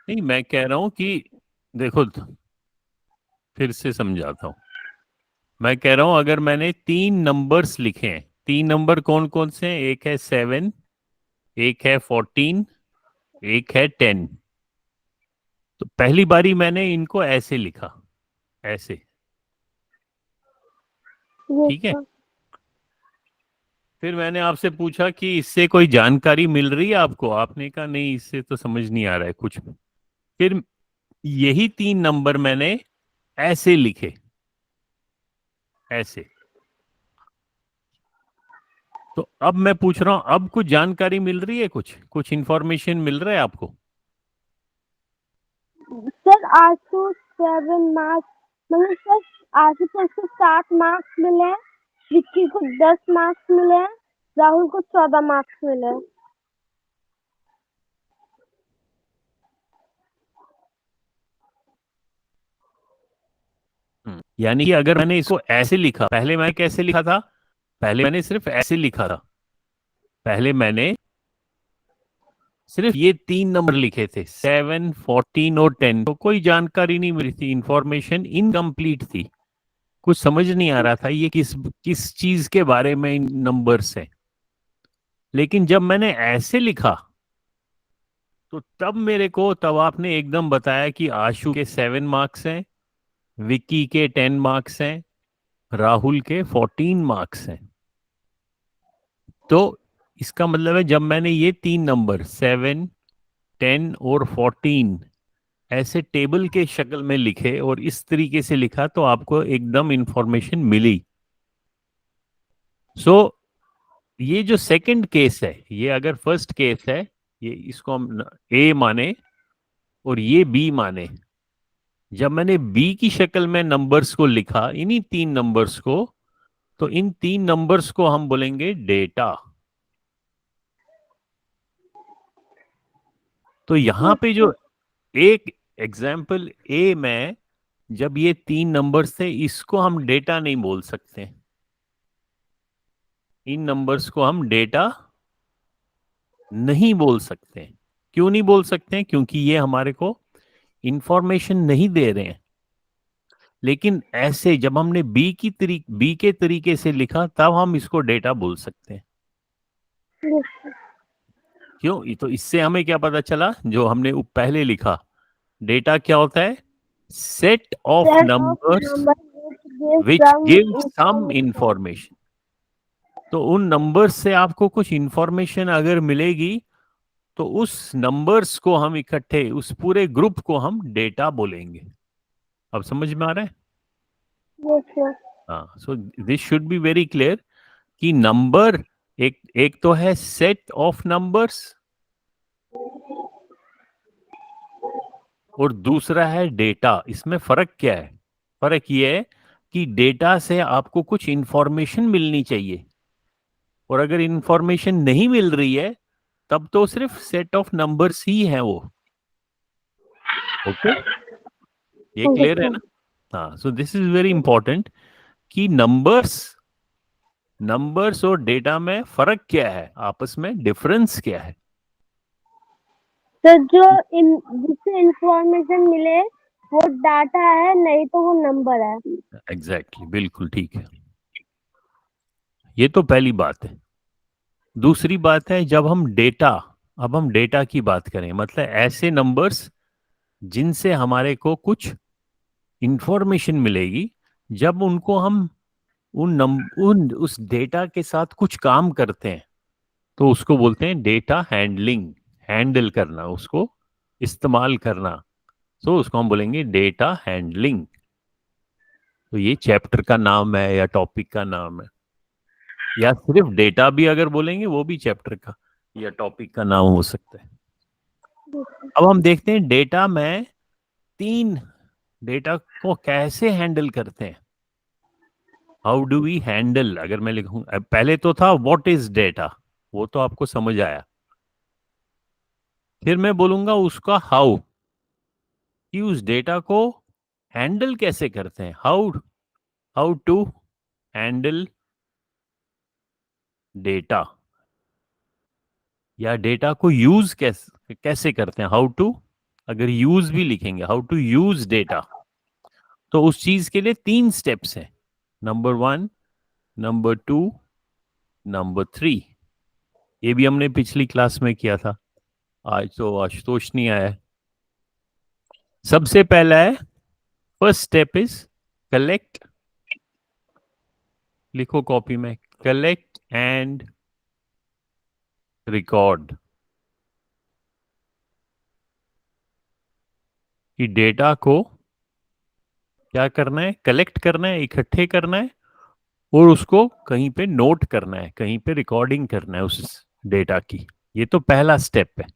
नहीं, मैं कह रहा हूं कि देखो, फिर से समझाता हूँ। मैं कह रहा हूं अगर मैंने तीन नंबर्स लिखे हैं, तीन नंबर कौन कौन से हैं? एक है 7, एक है 14, एक है 10। तो पहली बारी मैंने इनको ऐसे लिखा, ऐसे। यस ठीक है। सर। फिर मैंने आपसे पूछा कि इससे कोई जानकारी मिल रही है आपको? आपने कहा नहीं, इससे तो समझ नहीं आ रहा है कुछ। फिर यही तीन नंबर मैंने ऐसे लिखे, ऐसे। तो अब मैं पूछ रहा हूं, अब कुछ जानकारी मिल रही है? कुछ कुछ इंफॉर्मेशन मिल रहा है आपको? सर आशु 7 मार्क्स, मतलब सर आशु सर को 7 मार्क्स मिले हैं, विक्की को 10 मार्क्स मिले हैं, राहुल को 14 मार्क्स मिले हैं। यानी कि अगर मैंने इसको ऐसे लिखा, पहले मैं कैसे लिखा था? पहले मैंने सिर्फ ऐसे लिखा था। पहले मैंने सिर्फ ये तीन नंबर लिखे थे, 7, 14 और 10। तो कोई जानकारी नहीं मिली थी, इंफॉर्मेशन इनकम्प्लीट थी। कुछ समझ नहीं आ रहा था ये किस किस चीज के बारे में इन नंबर्स हैं। लेकिन जब मैंने ऐसे लिखा, तो तब आपने एकदम बताया कि आशु के 7 मार्क्स हैं, विक्की के 10 मार्क्स हैं, राहुल के 14 मार्क्स हैं। तो इसका मतलब है जब मैंने ये तीन नंबर 7, 10 और 14 ऐसे टेबल के शक्ल में लिखे और इस तरीके से लिखा, तो आपको एकदम इंफॉर्मेशन मिली। सो ये जो सेकंड केस है, ये अगर फर्स्ट केस है, ये इसको हम ए माने और ये बी माने। जब मैंने बी की शक्ल में नंबर्स को लिखा, इन्हीं तीन नंबर्स को, तो इन तीन नंबर्स को हम बोलेंगे डेटा। तो यहां पे जो एक एग्जाम्पल ए में जब ये तीन नंबर्स थे, इसको हम डेटा नहीं बोल सकते। इन नंबर्स को हम डेटा नहीं बोल सकते। क्यों नहीं बोल सकते? क्योंकि ये हमारे को इंफॉर्मेशन नहीं दे रहे हैं। लेकिन ऐसे जब हमने बी के तरीके से लिखा, तब हम इसको डेटा बोल सकते हैं। क्यों? तो इससे हमें क्या पता चला, जो हमने पहले लिखा, डेटा क्या होता है? Set of set of numbers number which give which some give some information. Information. तो उन नंबर्स से आपको कुछ इंफॉर्मेशन अगर मिलेगी, तो उस नंबर्स को हम इकट्ठे, उस पूरे ग्रुप को हम डेटा बोलेंगे। अब समझ में आ रहा है? Yes sir. हाँ, so this should be very clear कि नंबर, एक एक तो है सेट ऑफ नंबर्स और दूसरा है डेटा। इसमें फर्क क्या है? फर्क ये है कि डेटा से आपको कुछ इंफॉर्मेशन मिलनी चाहिए, और अगर इंफॉर्मेशन नहीं मिल रही है, तब तो सिर्फ सेट ऑफ नंबर्स ही है वो। ओके, ये यस क्लियर है सर। ना? हाँ, so this is very important कि नंबर्स नंबर्स और डेटा में फर्क क्या है, आपस में डिफरेंस क्या है। सर जो इन जिससे इंफॉर्मेशन मिले वो डाटा है, नहीं तो वो नंबर है। एग्जैक्टली, बिल्कुल ठीक है। ये तो पहली बात है। दूसरी बात है, जब हम डेटा, अब हम डेटा की बात करें, मतलब ऐसे नंबर्स जिनसे हमारे को कुछ इंफॉर्मेशन मिलेगी, जब उनको हम उन उस डेटा के साथ कुछ काम करते हैं, तो उसको बोलते हैं डेटा हैंडलिंग। हैंडल करना, उसको इस्तेमाल करना, तो उसको हम बोलेंगे डेटा हैंडलिंग। तो ये चैप्टर का नाम है या टॉपिक का नाम है, या सिर्फ डेटा भी अगर बोलेंगे वो भी चैप्टर का या टॉपिक का नाम हो सकता है। अब हम देखते हैं डेटा में तीन, डेटा को कैसे हैंडल करते हैं। How do we handle? अगर मैं लिखूं, पहले तो था व्हाट इज डेटा, वो तो आपको समझ आया। फिर मैं बोलूंगा उसका हाउ, कि उस डेटा को हैंडल कैसे करते हैं। How how to handle data, या डेटा को यूज कैसे कैसे करते हैं, हाउ टू अगर यूज भी लिखेंगे, हाउ टू यूज डेटा, तो उस चीज के लिए 3 स्टेप्स हैं। Number 1, number 2, number 3। ये भी हमने पिछली क्लास में किया था। आज तो आशुतोष नहीं आया है। सबसे पहला है, फर्स्ट स्टेप इज कलेक्ट, लिखो कॉपी में, कलेक्ट एंड रिकॉर्ड। कि डेटा को क्या करना है, कलेक्ट करना है, इकट्ठे करना है, और उसको कहीं पे नोट करना है, कहीं पे रिकॉर्डिंग करना है उस डेटा की। ये तो पहला स्टेप है।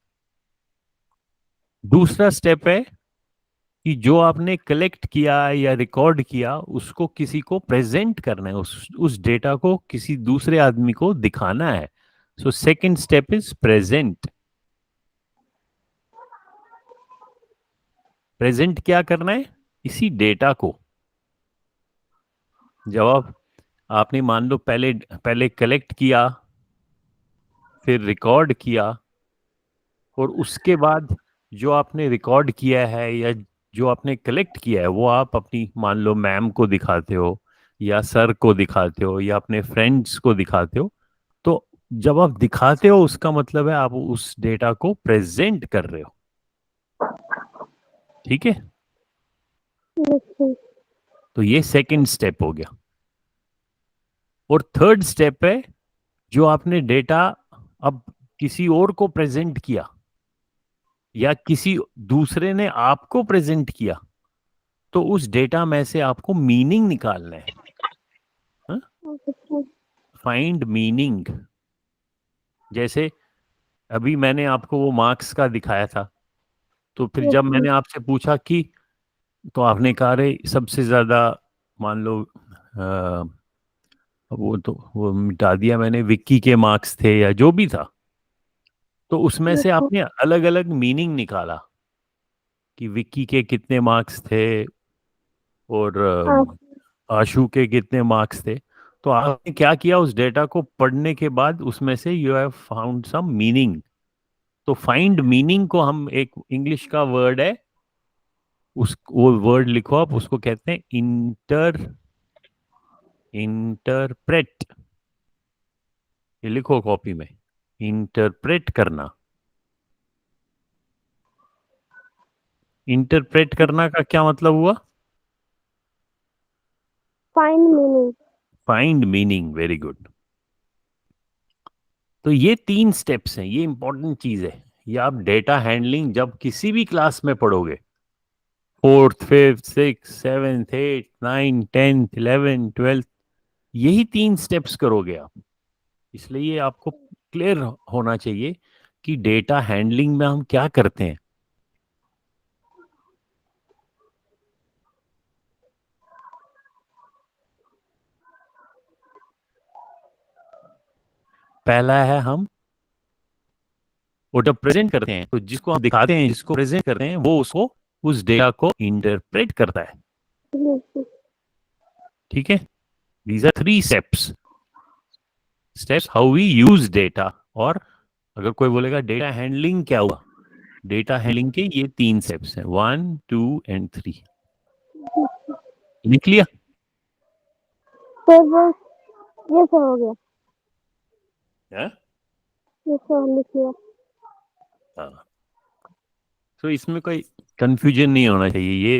दूसरा स्टेप है कि जो आपने कलेक्ट किया या रिकॉर्ड किया उसको किसी को प्रेजेंट करना है, उस डेटा को किसी दूसरे आदमी को दिखाना है। So second step is present. Present क्या करना है, इसी डेटा को। जब आपने मान लो पहले पहले कलेक्ट किया, फिर रिकॉर्ड किया, और उसके बाद जो आपने रिकॉर्ड किया है या जो आपने कलेक्ट किया है वो आप अपनी मान लो मैम को दिखाते हो, या सर को दिखाते हो, या अपने फ्रेंड्स को दिखाते हो। तो जब आप दिखाते हो उसका मतलब है आप उस डेटा को प्रेजेंट कर रहे हो। ठीक है, yes, sir. तो ये सेकंड स्टेप हो गया। और थर्ड स्टेप है, जो आपने डेटा अब किसी और को प्रेजेंट किया या किसी दूसरे ने आपको प्रेजेंट किया, तो उस डेटा में से आपको मीनिंग निकालना है। Okay, sir. Find meaning. जैसे अभी मैंने आपको वो मार्क्स का दिखाया था, तो फिर Yes, जब sir. मैंने आपसे पूछा कि, तो आपने कहा रे सबसे ज्यादा मान लो वो तो वो मिटा दिया मैंने, विक्की के मार्क्स थे या जो भी था। तो उसमें Yes, से sir. आपने अलग अलग मीनिंग निकाला कि विक्की के कितने मार्क्स थे और Ah, आशु के कितने मार्क्स थे। तो आपने क्या किया, उस डेटा को पढ़ने के बाद उसमें से you have found some meaning. तो फाइंड मीनिंग को हम, एक इंग्लिश का वर्ड है, उस वो वर्ड लिखो आप, उसको कहते हैं इंटरप्रेट। ये लिखो कॉपी में, इंटरप्रेट करना। इंटरप्रेट करना का क्या मतलब हुआ, find meaning. Find meaning. Very good. तो ये 3 स्टेप्स हैं, ये इंपॉर्टेंट चीज है। ये आप डेटा हैंडलिंग जब किसी भी क्लास में पढ़ोगे, fourth, fifth, six, seventh, eight, nine, tenth, 11, 12, यही 3 स्टेप्स करोगे आप। इसलिए ये आपको क्लियर होना चाहिए कि डेटा हैंडलिंग में हम क्या करते हैं। पहला है, हम वो जब प्रेजेंट करते हैं, तो जिसको हम दिखाते हैं, जिसको प्रेजेंट करते हैं, वो उसको, उस डेटा को इंटरप्रेट करता है। Yes, sir. ठीक है, these are 3 steps. Steps how we use data. और अगर कोई बोलेगा डेटा हैंडलिंग क्या हुआ, डेटा हैंडलिंग के ये 3 स्टेप्स हैं, 1, 2 एंड 3। लिख लिया? Sir, वो ये सब हो गया। हाँ? ये सब लिख लिया। हाँ। तो इसमें कोई कंफ्यूजन नहीं होना चाहिए, ये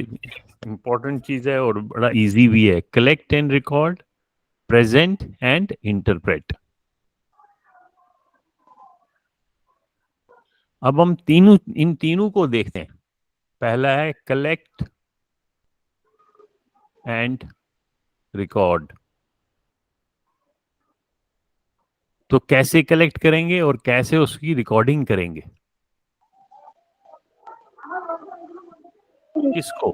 इंपॉर्टेंट चीज है और बड़ा इजी भी है। Collect and record, present and interpret. अब हम इन तीनों को देखते हैं। पहला है कलेक्ट एंड रिकॉर्ड। तो कैसे कलेक्ट करेंगे और कैसे उसकी रिकॉर्डिंग करेंगे, किसको,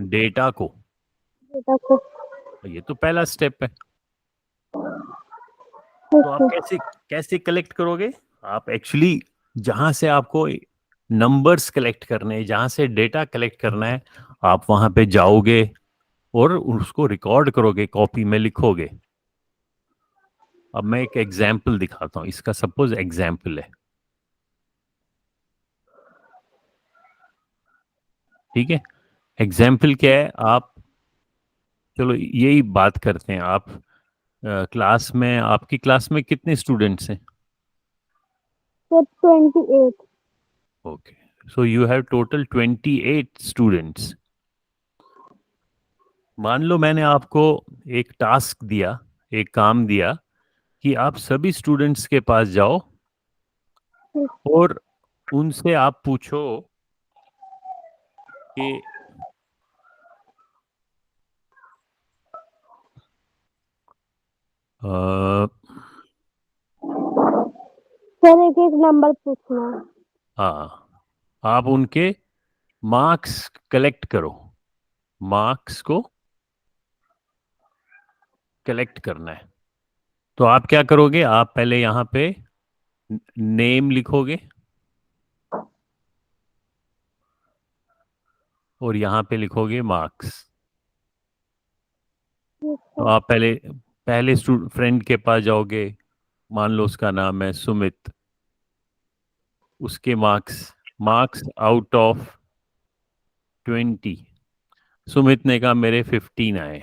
डेटा को। बेटा को। ये तो पहला स्टेप है। तो आप अच्छा। कैसे कैसे कलेक्ट करोगे, आप एक्चुअली जहां से आपको नंबर्स कलेक्ट करने हैं, जहां से डेटा कलेक्ट करना है, आप वहां पे जाओगे और उसको रिकॉर्ड करोगे, कॉपी में लिखोगे। अब मैं एक एग्जाम्पल दिखाता हूँ, इसका सपोज एग्जाम्पल है। ठीक है, एग्जाम्पल क्या है आप, चलो यही बात करते हैं। आप क्लास में, आपकी क्लास में कितने स्टूडेंट्स हैं? Sir 28। Okay, so you have total 28 students. मान लो मैंने आपको एक टास्क दिया, एक काम दिया कि आप सभी स्टूडेंट्स के पास जाओ और उनसे आप पूछो कि अ, सर एक एक नंबर पूछना है। हाँ, आप उनके मार्क्स कलेक्ट करो, मार्क्स को कलेक्ट करना है। तो आप क्या करोगे, आप पहले यहाँ पे नेम लिखोगे और यहाँ पे लिखोगे मार्क्स। ठीक तो है। आप पहले पहले फ्रेंड के पास जाओगे, मान लो उसका नाम है सुमित, उसके marks, marks out of 20, Sumit ने कहा मेरे 15 आए।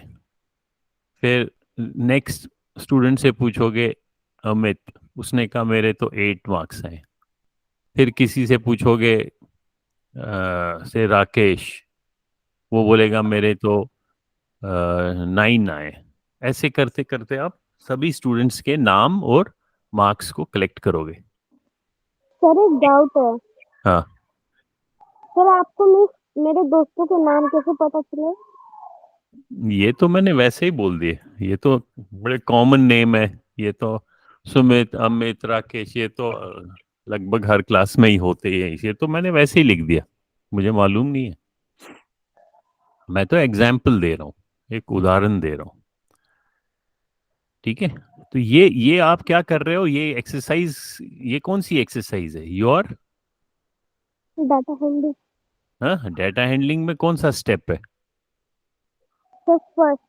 फिर नेक्स्ट स्टूडेंट से पूछोगे अमित, उसने कहा मेरे तो 8 मार्क्स आए। फिर किसी से पूछोगे से राकेश, वो बोलेगा मेरे तो 9 आए। ऐसे करते करते आप सभी स्टूडेंट्स के नाम और मार्क्स को कलेक्ट करोगे। सर एक डाउट है। हाँ, सर आपको मेरे दोस्तों के नाम कैसे पता चले? ये तो मैंने वैसे ही बोल दिए, ये तो बड़े कॉमन नेम है। ये तो सुमित, अमित, राकेश, ये तो लगभग हर क्लास में ही होते ही हैं। ये तो मैंने वैसे ही लिख दिया, मुझे मालूम नहीं है। मैं तो एग्जाम्पल दे रहा हूँ, एक उदाहरण दे रहा हूँ। ठीक है, तो ये आप क्या कर रहे हो, ये एक्सरसाइज, ये कौन सी एक्सरसाइज है योर? Data handle. हाँ, डेटा हैंडलिंग में कौन सा स्टेप है? Sir first.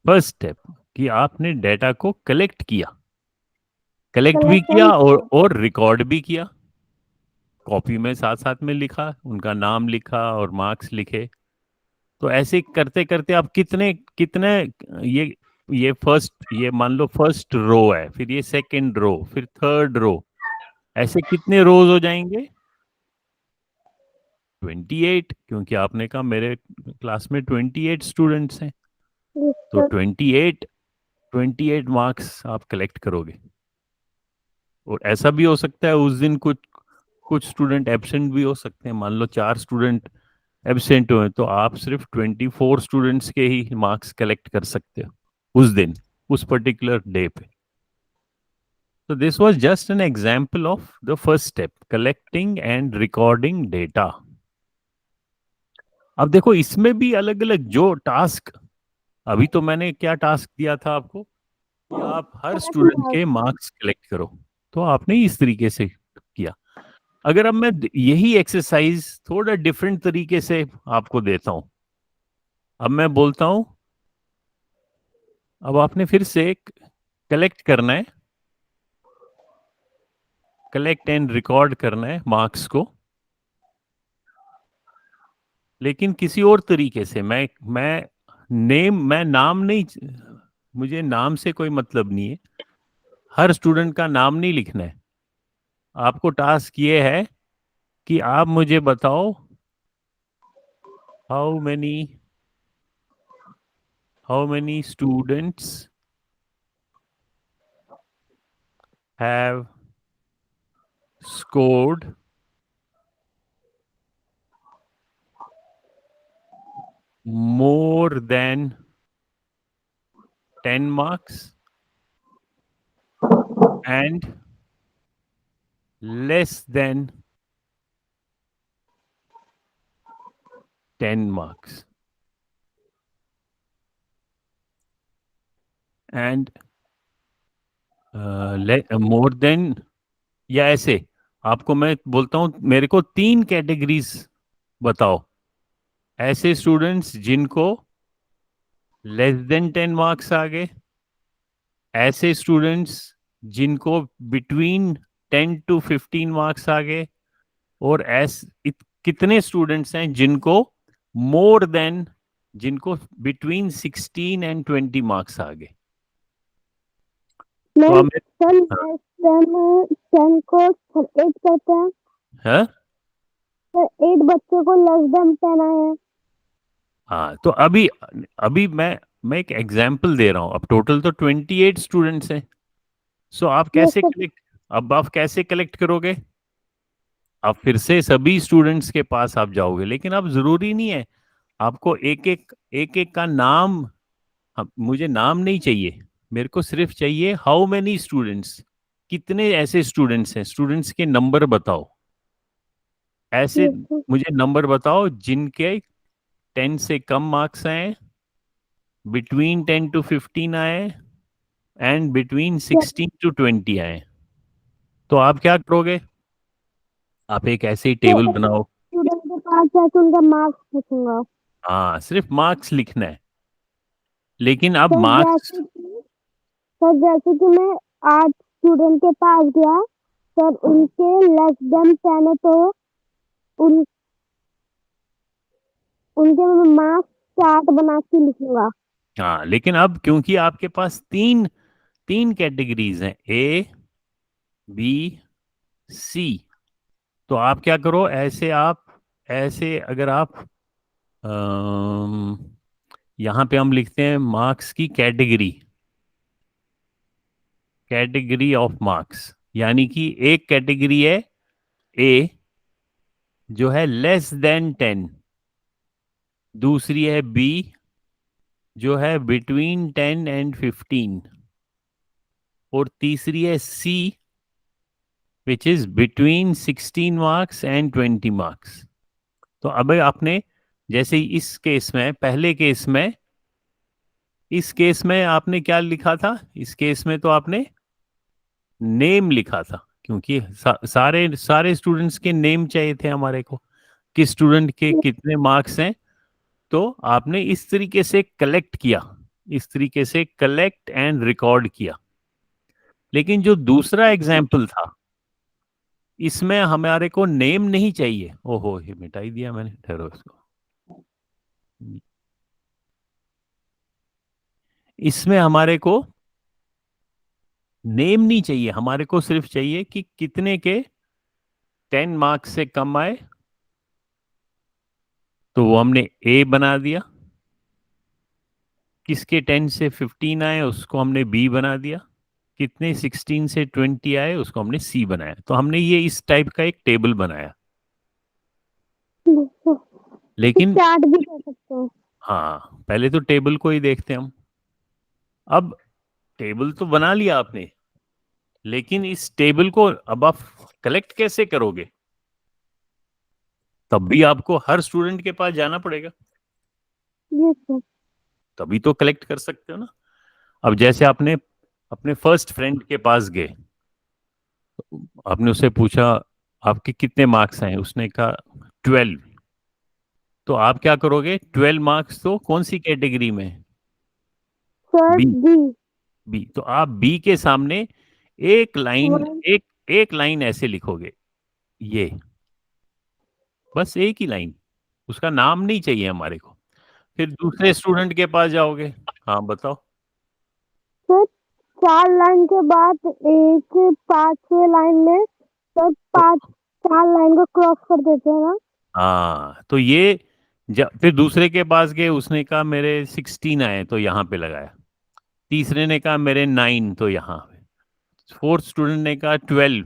फर्स्ट स्टेप, कि आपने डेटा को कलेक्ट किया, कलेक्ट भी कलेक्ट किया एंड और रिकॉर्ड भी किया, कॉपी में साथ साथ में लिखा, उनका नाम लिखा और मार्क्स लिखे। तो ऐसे करते करते आप कितने कितने, ये ये फर्स्ट, ये मान लो फर्स्ट रो है, फिर ये सेकंड रो, फिर थर्ड रो, ऐसे कितने रोज हो जाएंगे? 28, क्योंकि आपने कहा मेरे क्लास में 28 स्टूडेंट्स हैं। तो सर। 28 मार्क्स आप कलेक्ट करोगे। और ऐसा भी हो सकता है उस दिन कुछ कुछ स्टूडेंट एब्सेंट भी हो सकते हैं, मान लो 4 स्टूडेंट एब्सेंट हुए, तो आप सिर्फ 24 स्टूडेंट्स के ही मार्क्स कलेक्ट कर सकते हो उस दिन, उस पर्टिकुलर डे पे। तो this was just an example of the first step, collecting and recording data. अब देखो इसमें भी अलग अलग जो टास्क, अभी तो मैंने क्या टास्क दिया था आपको कि आप हर पाँच स्टूडेंट मार्क्स। के मार्क्स कलेक्ट करो, तो आपने इस तरीके से किया। अगर अब मैं यही एक्सरसाइज थोड़ा डिफरेंट तरीके से आपको देता हूं, अब मैं बोलता हूं, अब आपने फिर से कलेक्ट करना है, कलेक्ट एंड रिकॉर्ड करना है मार्क्स को, लेकिन किसी और तरीके से। मैं नाम नहीं, मुझे नाम से कोई मतलब नहीं है, हर स्टूडेंट का नाम नहीं लिखना है। आपको टास्क ये है कि आप मुझे बताओ how many how many students have scored more than 10 marks and less than 10 marks, and more than, या ऐसे आपको मैं बोलता हूं मेरे को 3 कैटेगरीज बताओ, ऐसे स्टूडेंट्स जिनको लेस देन 10 मार्क्स आ गए, ऐसे स्टूडेंट्स जिनको बिटवीन 10 to 15 मार्क्स आ गए, और कितने स्टूडेंट्स हैं जिनको मोर देन जिनको बिटवीन 16 एंड 20 मार्क्स आ गए। तो मैम अब सर लेस देन 10 को सर 8 करते हैं। है सर 8 बच्चे को लेस देन 10 आए हैं। हाँ, तो अभी अभी मैं एक एग्जांपल दे रहा हूँ। अब टोटल तो 28 स्टूडेंट्स हैं। सो आप यस कैसे सर। कलेक्ट अब आप कैसे कलेक्ट करोगे? आप फिर से सभी स्टूडेंट्स के पास आप जाओगे, लेकिन अब जरूरी नहीं है आपको एक एक का नाम। मुझे नाम नहीं चाहिए, मेरे को सिर्फ चाहिए हाउ मेनी स्टूडेंट्स, कितने ऐसे स्टूडेंट्स हैं, स्टूडेंट्स के नंबर बताओ। ऐसे यस सर। मुझे नंबर बताओ जिनके 10 से कम मार्क्स आए, बिटवीन 10 to 15 आए, एंड बिटवीन यस 16 to 20 आए। तो आप क्या करोगे? आप एक ऐसे ही टेबल सर बनाओ। स्टूडेंट के पास जाके उनका मार्क्स पूछूंगा। हाँ, सिर्फ मार्क्स लिखना है, लेकिन अब सर मार्क्स। जैसे कि मैं 8 स्टूडेंट के पास गया। सर उनके लेस देन 10 है तो उन उनके मार्क्स चार्ट बना के लिखूंगा। हाँ, लेकिन अब क्योंकि आपके पास तीन तीन कैटेगरीज हैं, ए, बी, सी, तो आप क्या करो, ऐसे अगर आप यहाँ पे हम लिखते हैं मार्क्स की कैटेगरी, कैटेगरी ऑफ मार्क्स, यानी कि एक कैटेगरी है ए जो है लेस देन 10, दूसरी है बी जो है बिटवीन 10 and 15, और तीसरी है C which is between 16 marks and 20 marks. तो अब आपने, जैसे इस केस में, पहले केस में, इस केस में आपने क्या लिखा था? इस केस में तो आपने नेम लिखा था, क्योंकि सारे सारे स्टूडेंट्स के नेम चाहिए थे हमारे को, किस स्टूडेंट के कितने मार्क्स हैं। तो आपने इस तरीके से कलेक्ट किया, इस तरीके से कलेक्ट एंड रिकॉर्ड किया। लेकिन जो दूसरा एग्जाम्पल था, इसमें हमारे को नेम नहीं चाहिए। ओहो, ये मिटा ही दिया मैंने, ठहरो इसको। इसमें हमारे को नेम नहीं चाहिए, हमारे को सिर्फ चाहिए कि कितने के 10 मार्क्स से कम आए। तो वो हमने ए बना दिया, किसके 10 से 15 आए उसको हमने बी बना दिया, कितने 16 से 20 आए उसको हमने सी बनाया। तो हमने ये इस टाइप का एक टेबल बनाया। लेकिन चार्ट भी कर सकते हैं। हाँ, पहले तो टेबल को ही देखते हैं हम। अब टेबल तो बना लिया आपने, लेकिन इस टेबल को अब आप कलेक्ट कैसे करोगे? तब भी आपको हर स्टूडेंट के पास जाना पड़ेगा, यस सर। तभी तो कलेक्ट कर सकते हो ना। अब जैसे आपने अपने फर्स्ट फ्रेंड के पास गए, आपने उससे पूछा आपके कितने मार्क्स आए, उसने कहा 12। तो आप क्या करोगे? 12 मार्क्स तो कौन सी कैटेगरी में? Sir B. डी बी, तो आप बी के सामने एक लाइन, वन। एक एक लाइन ऐसे लिखोगे, ये बस एक ही लाइन, उसका नाम नहीं चाहिए हमारे को। फिर दूसरे स्टूडेंट के पास जाओगे। हाँ, बताओ। सर 4 लाइन के बाद एक 5वें लाइन में सर तो 4 लाइन को क्रॉस कर देते हैं ना। हाँ, तो ये फिर दूसरे के पास गए, उसने कहा मेरे 16 आए, तो यहाँ पे लगाया। तीसरे ने कहा मेरे 9, तो यहाँ पे। फोर्थ स्टूडेंट ने कहा 12,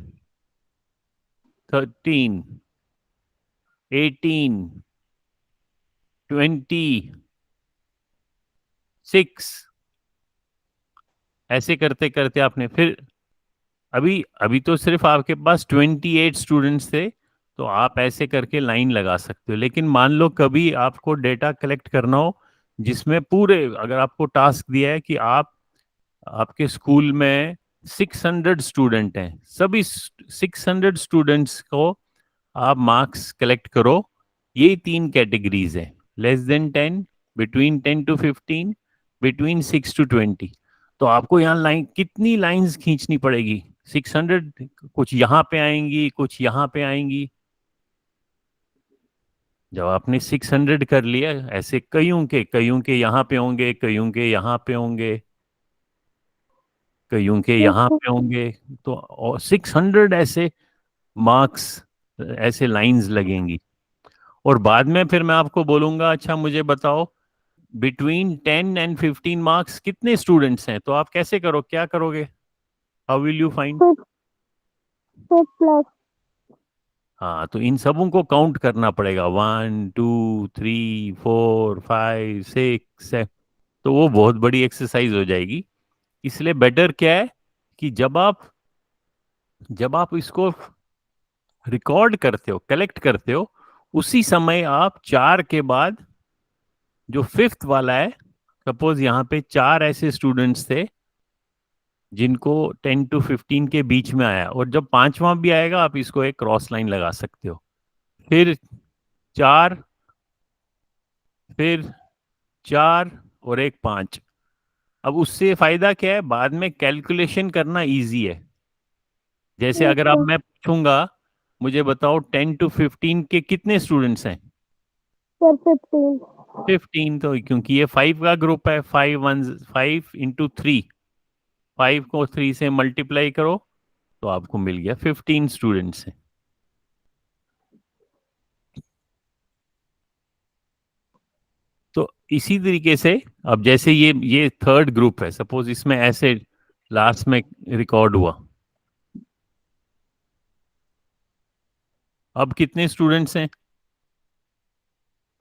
13, 18, 26, ऐसे करते करते आपने फिर, अभी अभी तो सिर्फ आपके पास 28 स्टूडेंट्स थे, तो आप ऐसे करके लाइन लगा सकते हो। लेकिन मान लो कभी आपको डेटा कलेक्ट करना हो, जिसमें पूरे, अगर आपको टास्क दिया है कि आप, आपके स्कूल में 600 स्टूडेंट हैं, सभी 600 स्टूडेंट्स को आप मार्क्स कलेक्ट करो। ये तीन कैटेगरीज हैं, less than 10, between 10 to 15, between 6 to 20। तो आपको यहाँ लाइन, कितनी लाइंस खींचनी पड़ेगी? 600, कुछ यहाँ पे आएंगी, कुछ यहाँ पे आएंगी। जब आपने 600 कर लिया, ऐसे कईयों के यहाँ पे होंगे, कईयों के यहाँ पे होंगे, कईयों के यहाँ ठीक पे होंगे, तो 600 ऐसे मार्क्स, ऐसे लाइंस लगेंगी। और बाद में फिर मैं आपको बोलूंगा, अच्छा मुझे बताओ बिटवीन 10 and 15 मार्क्स कितने स्टूडेंट्स हैं, तो आप कैसे करो, क्या करोगे, हाउ विल यू फाइंड? है। 6 प्लस। हाँ, तो इन सबों को काउंट करना पड़ेगा, 1 2 3 4 5 6 तो वो बहुत बड़ी एक्सरसाइज हो जाएगी। इसलिए बेटर क्या है कि जब आप इसको रिकॉर्ड करते हो, कलेक्ट करते हो, उसी समय आप 4 के बाद जो फिफ्थ वाला है, सपोज यहाँ पे 4 ऐसे स्टूडेंट्स थे जिनको 10 to 15 के बीच में आया, और जब पांचवा भी आएगा आप इसको एक क्रॉस लाइन लगा सकते हो। फिर 4, फिर 4 और एक 5। अब उससे फायदा क्या है, बाद में कैलकुलेशन करना इजी है। जैसे ठीक अगर अब है मैं पूछूंगा, मुझे बताओ 10 to 15 के कितने स्टूडेंट्स हैं, सर। 15। 15, तो क्योंकि ये 5 का ग्रुप है, 5 into 3, 5 को 3 से मल्टीप्लाई करो तो आपको मिल गया 15 स्टूडेंट्स हैं। तो इसी तरीके से अब जैसे ये थर्ड ग्रुप है, सपोज इसमें ऐसे लास्ट में रिकॉर्ड हुआ, अब कितने स्टूडेंट्स हैं?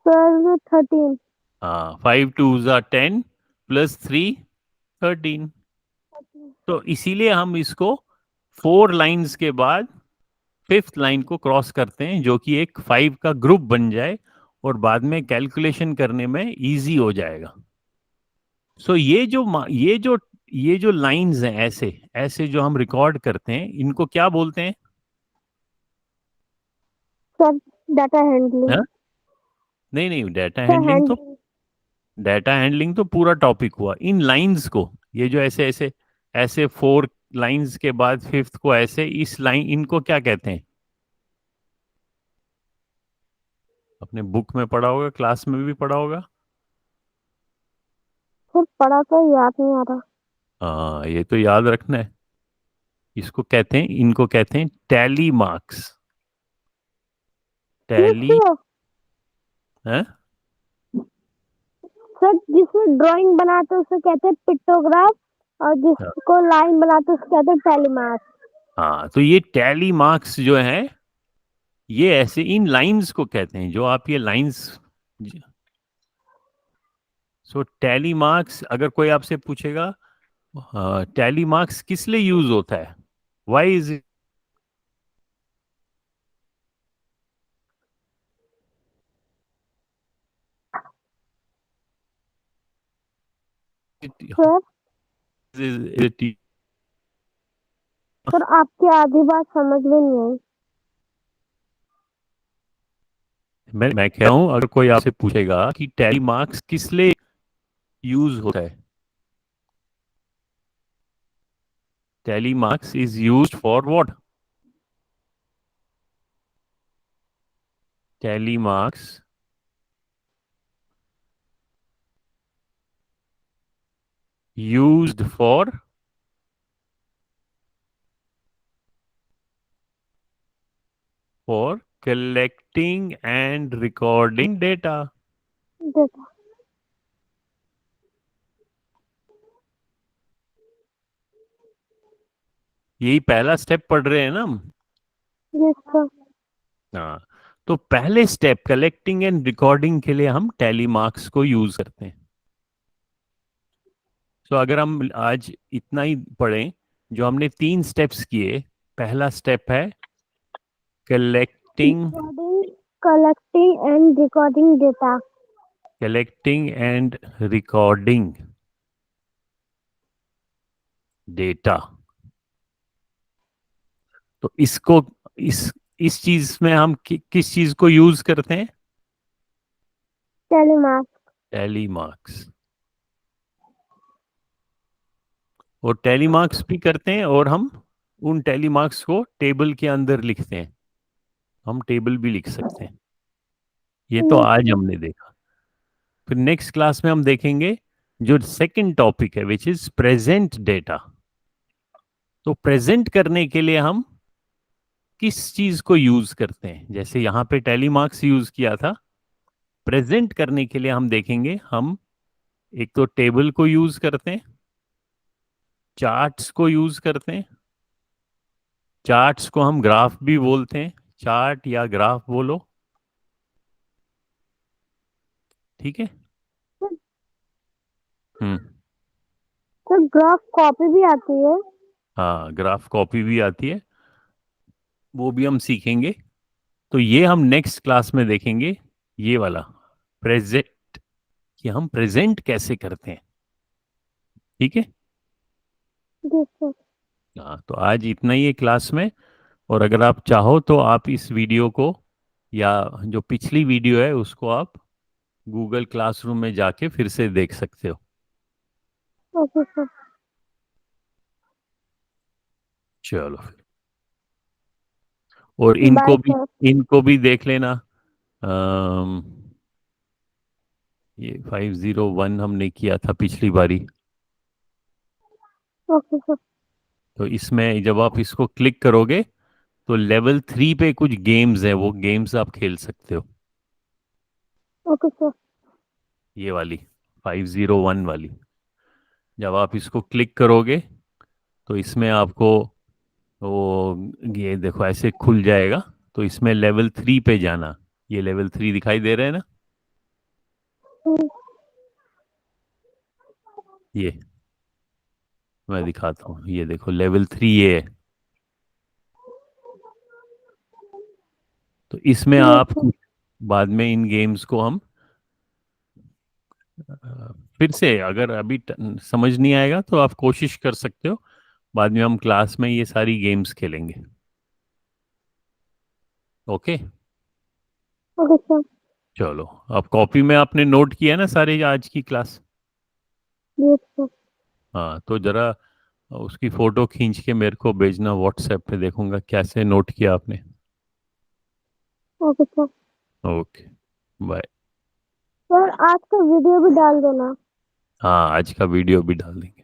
सर 13। हाँ, 5 2 10 +3 13। तो इसीलिए हम इसको 4 लाइंस के बाद फिफ्थ लाइन को क्रॉस करते हैं, जो कि एक 5 का ग्रुप बन जाए और बाद में कैलकुलेशन करने में इजी हो जाएगा। सो ये जो लाइंस हैं, ऐसे ऐसे जो हम रिकॉर्ड करते हैं, इनको क्या बोलते हैं? Sir data handling. हाँ? नहीं नहीं, डाटा सर हैंडलिंग तो हैंडलिंग। डाटा हैंडलिंग तो पूरा टॉपिक हुआ। इन लाइंस को, ये जो ऐसे ऐसे ऐसे 4 लाइंस के बाद फिफ्थ को ऐसे, इस लाइन, इनको क्या कहते हैं? अपने बुक में पढ़ा होगा, क्लास में भी पढ़ा होगा। सर पढ़ा तो याद नहीं आ रहा। हाँ, ये तो याद रखना है। इनको कहते हैं टैली मार्क्स। टैली किस है। सर जिसमें ड्राइंग बनाते हैं उसे कहते हैं पिक्टोग्राफ, और जिसको लाइन बनाते हैं उसे कहते हैं टेलीमार्क। हाँ, तो ये टैली मार्क्स जो है, ये ऐसे इन लाइंस को कहते हैं, जो आप ये लाइंस। सो टैली मार्क्स, अगर कोई आपसे पूछेगा टैली मार्क्स किस लिए यूज होता है, why is sir it? Sir आपकी आधी बात समझ में नहीं आई। मैं कह रहा हूं, अगर कोई आपसे पूछेगा कि टैली मार्क्स किस लिए यूज होता है, tally marks is used for what? Tally marks used for collecting and recording data। देखो। यही पहला स्टेप पढ़ रहे हैं ना हम। Yes sir. हाँ, तो पहले स्टेप कलेक्टिंग एंड रिकॉर्डिंग के लिए हम टैली मार्क्स को यूज करते हैं। तो अगर हम आज इतना ही पढ़ें, जो हमने 3 स्टेप्स किए, पहला स्टेप है collecting recording, collecting and recording data. Collecting and recording data. तो इस चीज में हम किस चीज को यूज करते हैं? टेलीमार्क। Tally marks. और टैली मार्क्स भी करते हैं, और हम उन टैली मार्क्स को टेबल के अंदर लिखते हैं। हम टेबल भी लिख सकते हैं। ये तो Yes, आज sir. हमने देखा। फिर नेक्स्ट क्लास में हम देखेंगे जो सेकंड टॉपिक है विच इज प्रेजेंट डेटा। तो प्रेजेंट करने के लिए हम किस चीज को यूज करते हैं, जैसे यहाँ पे टैली मार्क्स यूज किया था। प्रेजेंट करने के लिए हम देखेंगे, हम एक तो टेबल को यूज करते हैं, चार्ट्स को यूज करते हैं। चार्ट्स को हम ग्राफ भी बोलते हैं, चार्ट या ग्राफ बोलो, ठीक है। हम्म। तो ग्राफ कॉपी भी आती है। हाँ, ग्राफ कॉपी भी आती है, वो भी हम सीखेंगे। तो ये हम नेक्स्ट क्लास में देखेंगे, ये वाला प्रेजेंट, कि हम प्रेजेंट कैसे करते हैं, ठीक है। Yes, sir. हाँ, तो आज इतना ही है क्लास में। और अगर आप चाहो तो आप इस वीडियो को या जो पिछली वीडियो है उसको आप गूगल क्लासरूम में जाके फिर से देख सकते हो। Okay, sir. चलो फिर, और Bye, sir. इनको भी देख लेना। अम, ये 501 हमने किया था पिछली बारी। Okay, sir. तो इसमें जब आप इसको क्लिक करोगे तो लेवल 3 पे कुछ गेम्स हैं, वो गेम्स आप खेल सकते हो। Okay, sir. ये वाली 501 वाली, जब आप इसको क्लिक करोगे तो इसमें आपको वो, ये देखो ऐसे खुल जाएगा। तो इसमें लेवल 3 पे जाना। ये लेवल 3 दिखाई दे रहे हैं ना, Hmm. ये मैं दिखाता हूँ, ये देखो लेवल 3 ये है। तो इसमें Yes, आप sir. कुछ बाद में इन गेम्स को हम फिर से, अगर अभी समझ नहीं आएगा तो आप कोशिश कर सकते हो, बाद में हम क्लास में ये सारी गेम्स खेलेंगे। ओके। Okay, sir. चलो, अब कॉपी में आपने नोट किया ना सारे आज की क्लास। Yes, sir. हाँ, तो जरा उसकी फोटो खींच के मेरे को भेजना व्हाट्सएप पे, देखूंगा कैसे नोट किया आपने। Okay, sir. Okay, bye. Sir आज का वीडियो भी डाल देना। हाँ, आज का वीडियो भी डाल देंगे।